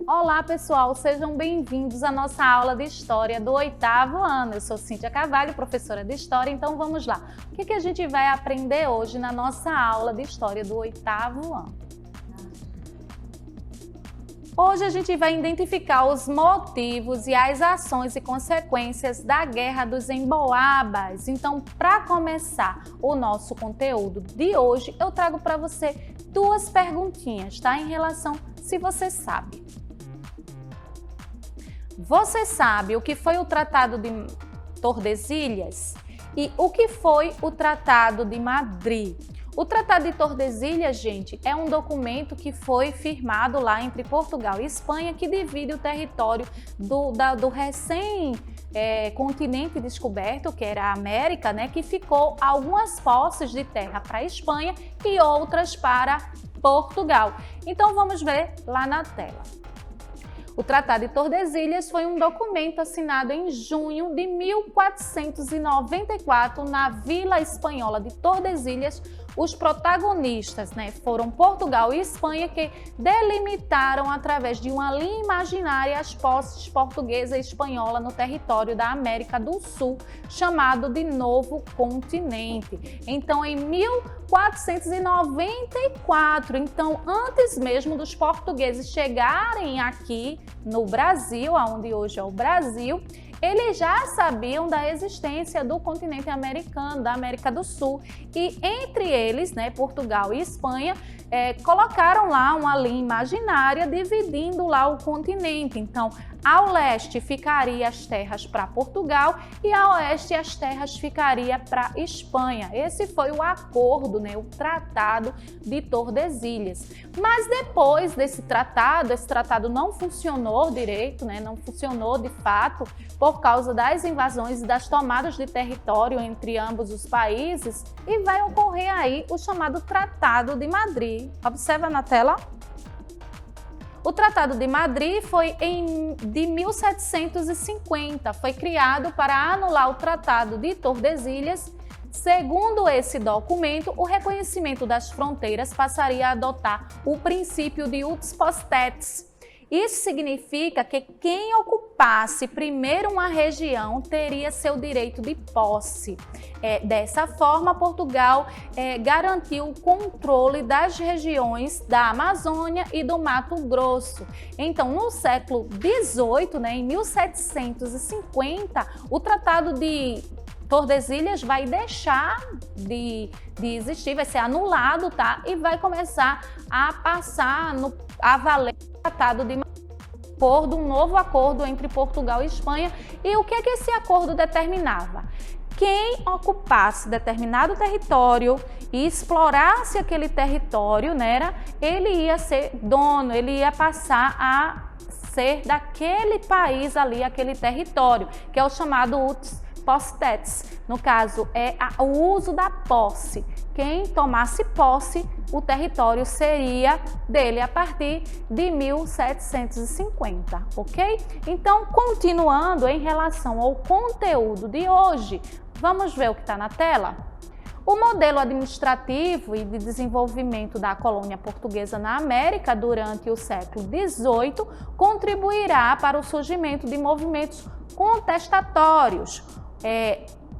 Olá pessoal, sejam bem-vindos à nossa aula de História do 8º ano. Eu sou Cíntia Carvalho, professora de História, então vamos lá. O que a gente vai aprender hoje na nossa aula de História do 8º ano? Hoje a gente vai identificar os motivos e as ações e consequências da Guerra dos Emboabas. Então, para começar o nosso conteúdo de hoje, eu trago para você duas perguntinhas, tá? Em relação se você sabe. Você sabe o que foi o Tratado de Tordesilhas e o que foi o Tratado de Madrid? O Tratado de Tordesilhas, gente, é um documento que foi firmado lá entre Portugal e Espanha, que divide o território do recém-continente descoberto, que era a América, né, que ficou algumas posses de terra para a Espanha e outras para Portugal. Então vamos ver lá na tela. O Tratado de Tordesilhas foi um documento assinado em junho de 1494 na Vila Espanhola de Tordesilhas. Os protagonistas, foram Portugal e Espanha, que delimitaram através de uma linha imaginária as posses portuguesa e espanhola no território da América do Sul, chamado de Novo Continente. Então, em 1494, então antes mesmo dos portugueses chegarem aqui no Brasil, onde hoje é o Brasil, eles já sabiam da existência do continente americano, da América do Sul, e entre eles, Portugal e Espanha, colocaram lá uma linha imaginária dividindo lá o continente. Então, ao leste ficaria as terras para Portugal e ao oeste as terras ficaria para Espanha. Esse foi o acordo, o Tratado de Tordesilhas. Mas depois desse tratado, esse tratado não funcionou direito, não funcionou de fato, por causa das invasões e das tomadas de território entre ambos os países, e vai ocorrer aí o chamado Tratado de Madrid. Observa na tela. O Tratado de Madrid foi de 1750, foi criado para anular o Tratado de Tordesilhas. Segundo esse documento, o reconhecimento das fronteiras passaria a adotar o princípio de uts potestas. Isso significa que quem ocupasse primeiro uma região teria seu direito de posse. Dessa forma, Portugal garantiu o controle das regiões da Amazônia e do Mato Grosso. Então, no século XVIII, em 1750, o Tratado de Tordesilhas vai deixar de existir, vai ser anulado, tá? E vai começar a passar a valer o Tratado de Madrid, um novo acordo entre Portugal e Espanha. E o que esse acordo determinava? Quem ocupasse determinado território e explorasse aquele território, ele ia ser dono, ele ia passar a ser daquele país ali, aquele território, que é o chamado uts potestas. No caso, o uso da posse. Quem tomasse posse, o território seria dele a partir de 1750, ok? Então, continuando em relação ao conteúdo de hoje, vamos ver o que está na tela? O modelo administrativo e de desenvolvimento da colônia portuguesa na América durante o século XVIII contribuirá para o surgimento de movimentos contestatórios.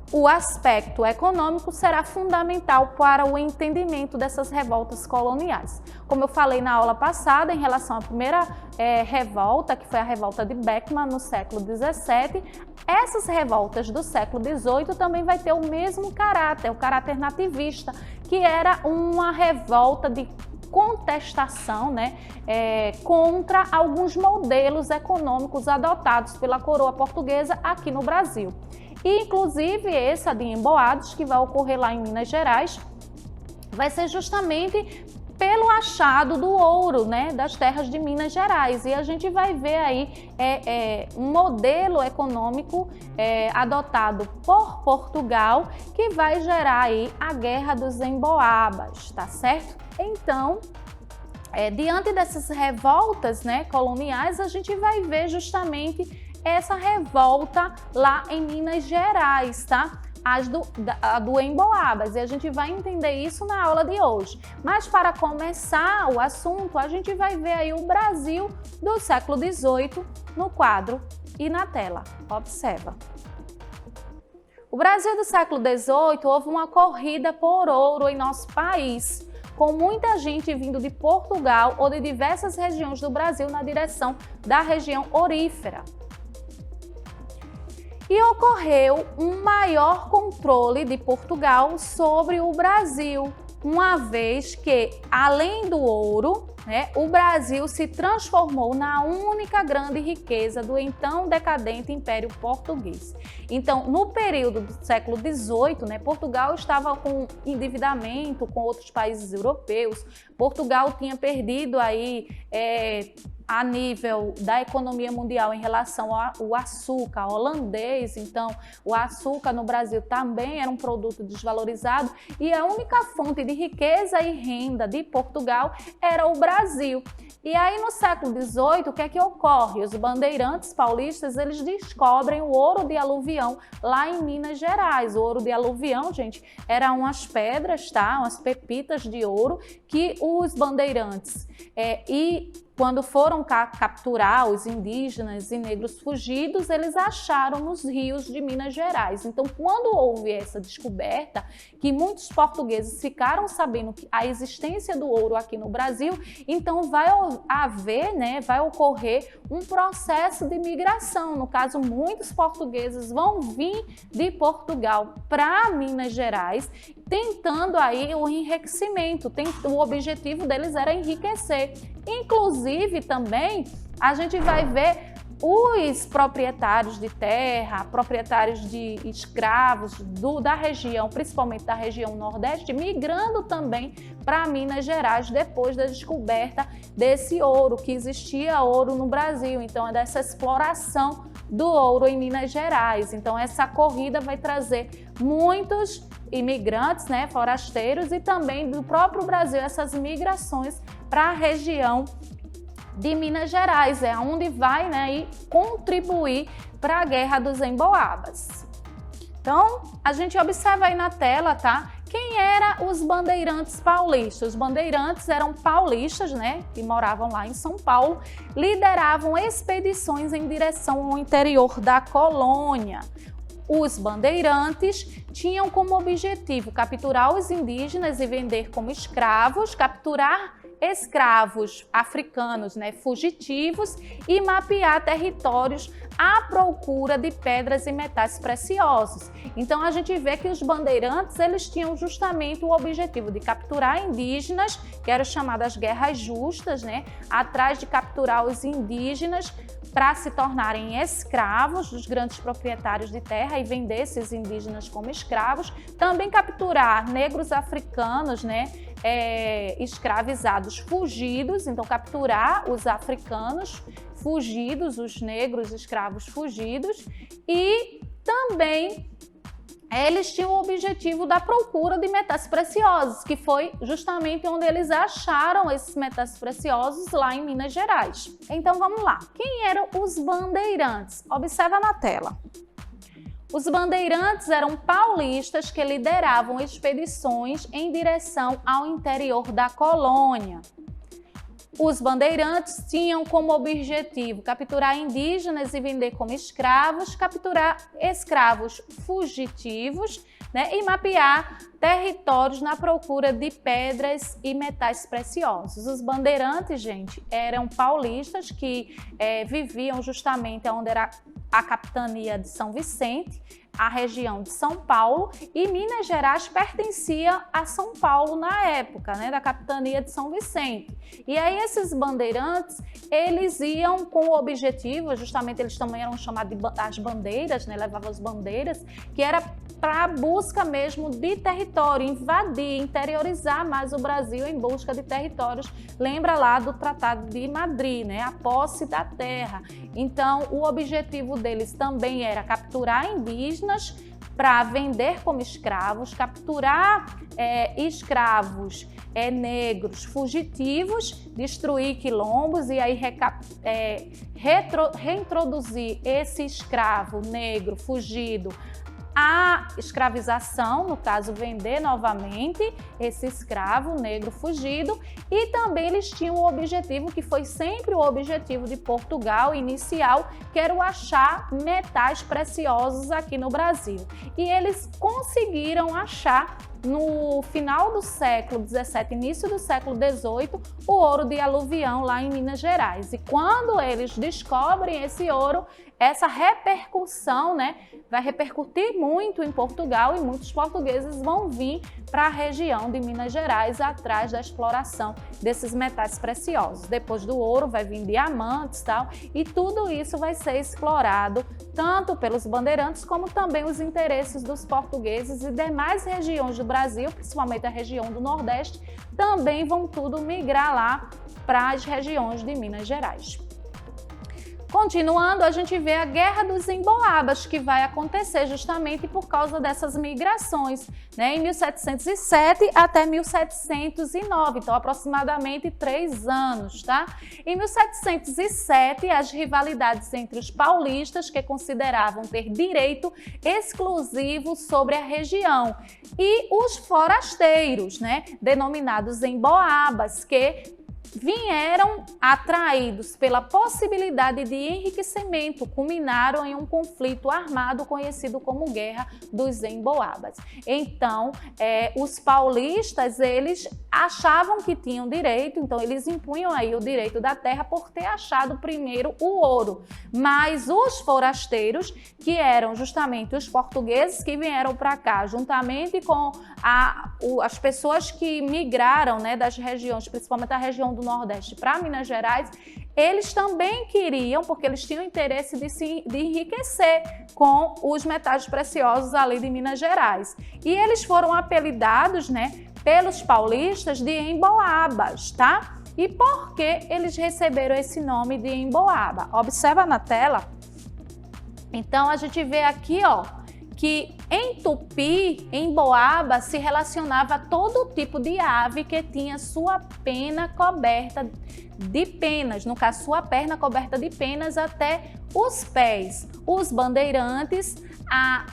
O aspecto econômico será fundamental para o entendimento dessas revoltas coloniais. Como eu falei na aula passada, em relação à primeira revolta, que foi a revolta de Beckman no século XVII, essas revoltas do século XVIII também vai ter o mesmo caráter, o caráter nativista, que era uma revolta de contestação contra alguns modelos econômicos adotados pela coroa portuguesa aqui no Brasil. E, inclusive, essa de Emboados, que vai ocorrer lá em Minas Gerais, vai ser justamente pelo achado do ouro, das terras de Minas Gerais. E a gente vai ver aí um modelo econômico adotado por Portugal, que vai gerar aí a Guerra dos Emboabas, tá certo? Então, diante dessas revoltas coloniais, a gente vai ver justamente essa revolta lá em Minas Gerais, tá? a do Emboabas, e a gente vai entender isso na aula de hoje. Mas para começar o assunto, a gente vai ver aí o Brasil do século XVIII no quadro e na tela. Observa. O Brasil do século XVIII houve uma corrida por ouro em nosso país, com muita gente vindo de Portugal ou de diversas regiões do Brasil na direção da região aurífera. E ocorreu um maior controle de Portugal sobre o Brasil, uma vez que, além do ouro, o Brasil se transformou na única grande riqueza do então decadente Império Português. Então, no período do século XVIII, Portugal estava com endividamento com outros países europeus. Portugal tinha perdido aí a nível da economia mundial em relação ao açúcar holandês. Então, o açúcar no Brasil também era um produto desvalorizado e a única fonte de riqueza e renda de Portugal era o Brasil. E aí, no século XVIII, o que é que ocorre? Os bandeirantes paulistas, eles descobrem o ouro de aluvião lá em Minas Gerais. O ouro de aluvião, gente, eram umas pedras, tá? Umas pepitas de ouro que os bandeirantes quando foram capturar os indígenas e negros fugidos, eles acharam nos rios de Minas Gerais. Então, quando houve essa descoberta, que muitos portugueses ficaram sabendo a existência do ouro aqui no Brasil, então vai ocorrer um processo de migração. No caso, muitos portugueses vão vir de Portugal para Minas Gerais, tentando aí o enriquecimento. O objetivo deles era enriquecer. Inclusive, também, a gente vai ver os proprietários de terra, proprietários de escravos da região, principalmente da região Nordeste, migrando também para Minas Gerais depois da descoberta desse ouro, que existia ouro no Brasil. Então, é dessa exploração do ouro em Minas Gerais. Então, essa corrida vai trazer muitos imigrantes, forasteiros, e também do próprio Brasil, essas migrações para a região de Minas Gerais, é onde vai contribuir para a Guerra dos Emboabas. Então, a gente observa aí na tela, tá? Quem eram os bandeirantes paulistas? Os bandeirantes eram paulistas, que moravam lá em São Paulo, lideravam expedições em direção ao interior da colônia. Os bandeirantes tinham como objetivo capturar os indígenas e vender como escravos, capturar escravos africanos, fugitivos, e mapear territórios à procura de pedras e metais preciosos. Então, a gente vê que os bandeirantes, eles tinham justamente o objetivo de capturar indígenas, que eram chamadas guerras justas, atrás de capturar os indígenas para se tornarem escravos dos grandes proprietários de terra e vender esses indígenas como escravos. Também capturar negros africanos, escravizados fugidos, então capturar os africanos fugidos, os negros escravos fugidos, e também eles tinham o objetivo da procura de metais preciosos, que foi justamente onde eles acharam esses metais preciosos lá em Minas Gerais. Então vamos lá, quem eram os bandeirantes? Observa na tela. Os bandeirantes eram paulistas que lideravam expedições em direção ao interior da colônia. Os bandeirantes tinham como objetivo capturar indígenas e vender como escravos, capturar escravos fugitivos, e mapear territórios na procura de pedras e metais preciosos. Os bandeirantes, gente, eram paulistas que viviam justamente onde era a capitania de São Vicente, a região de São Paulo, e Minas Gerais pertencia a São Paulo na época, da capitania de São Vicente. E aí esses bandeirantes, eles iam com o objetivo, justamente eles também eram chamados de as bandeiras, levavam as bandeiras, que era para a busca mesmo de território, invadir, interiorizar mais o Brasil em busca de territórios. Lembra lá do Tratado de Madrid, a posse da terra. Então, o objetivo deles também era capturar indígenas para vender como escravos, capturar escravos negros fugitivos, destruir quilombos e aí reintroduzir esse escravo negro fugido a escravização, no caso, vender novamente esse escravo negro fugido, e também eles tinham o objetivo, que foi sempre o objetivo de Portugal inicial, que era o achar metais preciosos aqui no Brasil. E eles conseguiram achar no final do século XVII, início do século XVIII, o ouro de aluvião lá em Minas Gerais. E quando eles descobrem esse ouro, essa repercussão, né, vai repercutir muito em Portugal, e muitos portugueses vão vir para a região de Minas Gerais atrás da exploração desses metais preciosos. Depois do ouro vai vir diamantes, tal, e tudo isso vai ser explorado tanto pelos bandeirantes como também os interesses dos portugueses e demais regiões do Brasil, principalmente a região do Nordeste, também vão tudo migrar lá para as regiões de Minas Gerais. Continuando, a gente vê a Guerra dos Emboabas, que vai acontecer justamente por causa dessas migrações, né, em 1707 até 1709, então aproximadamente 3 anos, tá? Em 1707, as rivalidades entre os paulistas, que consideravam ter direito exclusivo sobre a região, e os forasteiros, né, denominados emboabas, que vieram atraídos pela possibilidade de enriquecimento, culminaram em um conflito armado conhecido como Guerra dos Emboabas. Então, os paulistas, eles achavam que tinham direito, então eles impunham aí o direito da terra por ter achado primeiro o ouro. Mas os forasteiros, que eram justamente os portugueses que vieram para cá, juntamente com as pessoas que migraram, né, das regiões, principalmente da região do Nordeste para Minas Gerais, eles também queriam, porque eles tinham interesse de enriquecer com os metais preciosos ali de Minas Gerais. E eles foram apelidados, né, pelos paulistas de emboabas, tá? E por que eles receberam esse nome de emboaba? Observa na tela. Então, a gente vê aqui, ó, que em Tupi, emboaba se relacionava a todo tipo de ave que tinha sua pena coberta de penas, no caso, sua perna coberta de penas até os pés. Os bandeirantes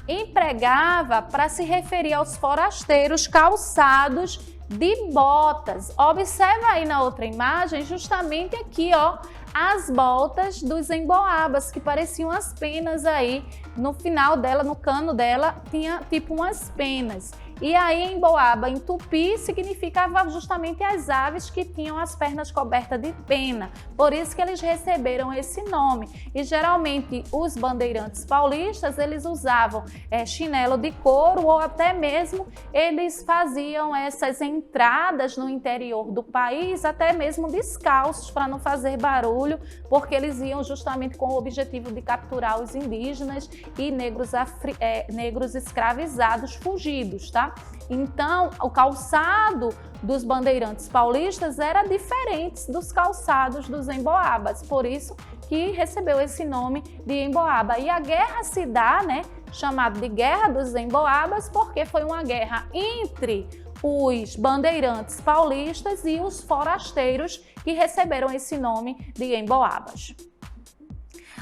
empregava para se referir aos forasteiros calçados de botas. Observa aí na outra imagem, justamente aqui, ó, as botas dos emboabas, que pareciam as penas aí, no final dela, no cano dela, tinha tipo umas penas. E aí, emboaba em Tupi significava justamente as aves que tinham as pernas cobertas de pena. Por isso que eles receberam esse nome. E geralmente os bandeirantes paulistas, eles usavam chinelo de couro, ou até mesmo eles faziam essas entradas no interior do país, até mesmo descalços, para não fazer barulho, porque eles iam justamente com o objetivo de capturar os indígenas e negros escravizados fugidos, tá? Então, o calçado dos bandeirantes paulistas era diferente dos calçados dos emboabas, por isso que recebeu esse nome de emboaba. E a guerra se dá, né, chamada de Guerra dos Emboabas, porque foi uma guerra entre os bandeirantes paulistas e os forasteiros que receberam esse nome de emboabas.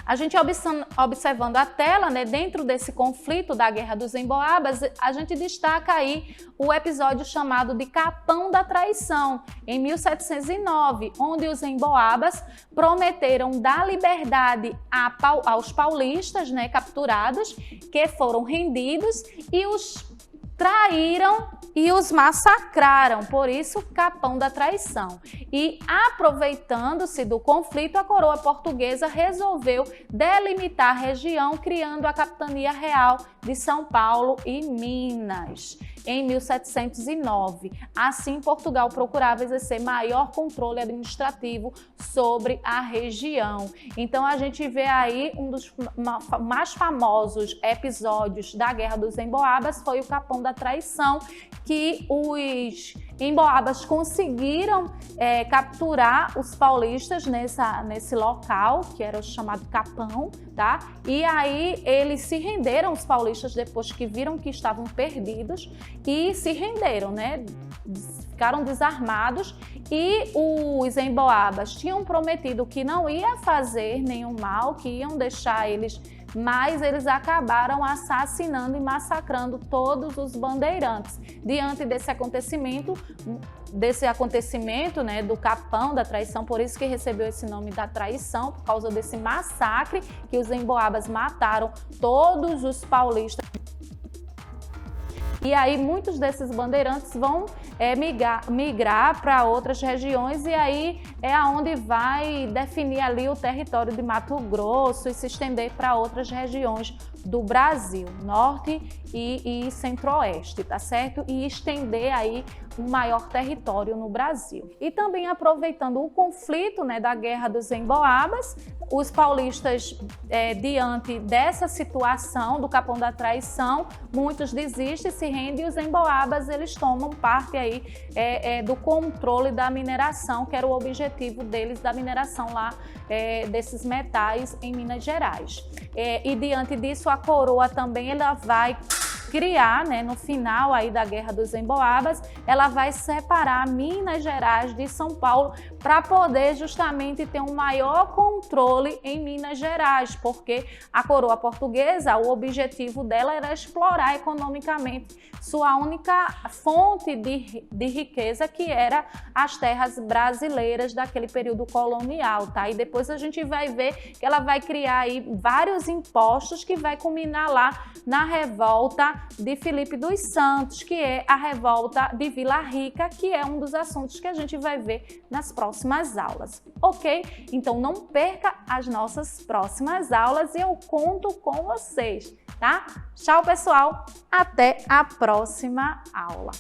A gente observando a tela, né, dentro desse conflito da Guerra dos Emboabas, a gente destaca aí o episódio chamado de Capão da Traição, em 1709, onde os emboabas prometeram dar liberdade aos paulistas, né, capturados, que foram rendidos, e os traíram e os massacraram, por isso Capão da Traição. E aproveitando-se do conflito, a coroa portuguesa resolveu delimitar a região, criando a Capitania Real de São Paulo e Minas, em 1709. Assim, Portugal procurava exercer maior controle administrativo sobre a região. Então, a gente vê aí um dos mais famosos episódios da Guerra dos Emboabas, foi o Capão da Traição, que os emboabas conseguiram capturar os paulistas nesse local, que era o chamado Capão, tá? E aí eles se renderam, os paulistas, depois que viram que estavam perdidos, e se renderam, né? ficaram desarmados e os emboabas tinham prometido que não ia fazer nenhum mal, que iam deixar eles, mas eles acabaram assassinando e massacrando todos os bandeirantes. Diante desse acontecimento, né, do capão, da traição, por isso que recebeu esse nome da traição, por causa desse massacre que os emboabas mataram todos os paulistas. E aí muitos desses bandeirantes vão migrar para outras regiões e aí é aonde vai definir ali o território de Mato Grosso e se estender para outras regiões do Brasil, norte e centro-oeste, tá certo? E estender aí um maior território no Brasil. E também aproveitando o conflito, né, da Guerra dos Emboabas, os paulistas, diante dessa situação do capão da traição, muitos desistem, se rendem e os emboabas eles tomam parte aí do controle da mineração, que era o objetivo deles da mineração lá desses metais em Minas Gerais. E diante disso a coroa também ela vai criar, né, no final aí da Guerra dos Emboabas, ela vai separar Minas Gerais de São Paulo para poder justamente ter um maior controle em Minas Gerais, porque a coroa portuguesa, o objetivo dela era explorar economicamente sua única fonte de riqueza, que era as terras brasileiras daquele período colonial, tá? E depois a gente vai ver que ela vai criar aí vários impostos que vai culminar lá na revolta de Filipe dos Santos, que é a revolta de Vila Rica, que é um dos assuntos que a gente vai ver nas próximas aulas, ok? Então não perca as nossas próximas aulas e eu conto com vocês, tá? Tchau, pessoal! Até a próxima aula!